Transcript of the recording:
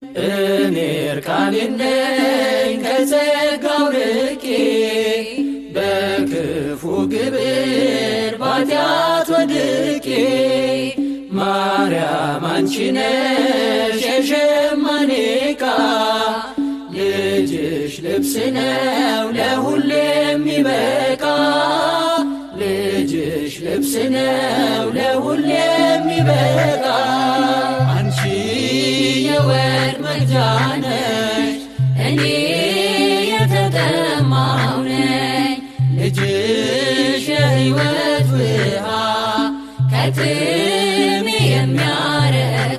እኔ እርቃኔን ነኝ ከጸጋው ርቄ በክፉ ግብር ባጢአት ወድቄ ማርያም አንቺ ነሽ የሸማኔ ዕቃ ልጅሽ ልብስ ነው ለሁሌ የሚበቃ ልጅሽ ልብስ ነው ለሁሌ የሚበቃ አንቺ የወርቅ መቅጃ ነሽ እኔ የተጠማሁ ነኝ ልጅሽ የሕይወት ውሃ ከጥሜ የሚያረካኝ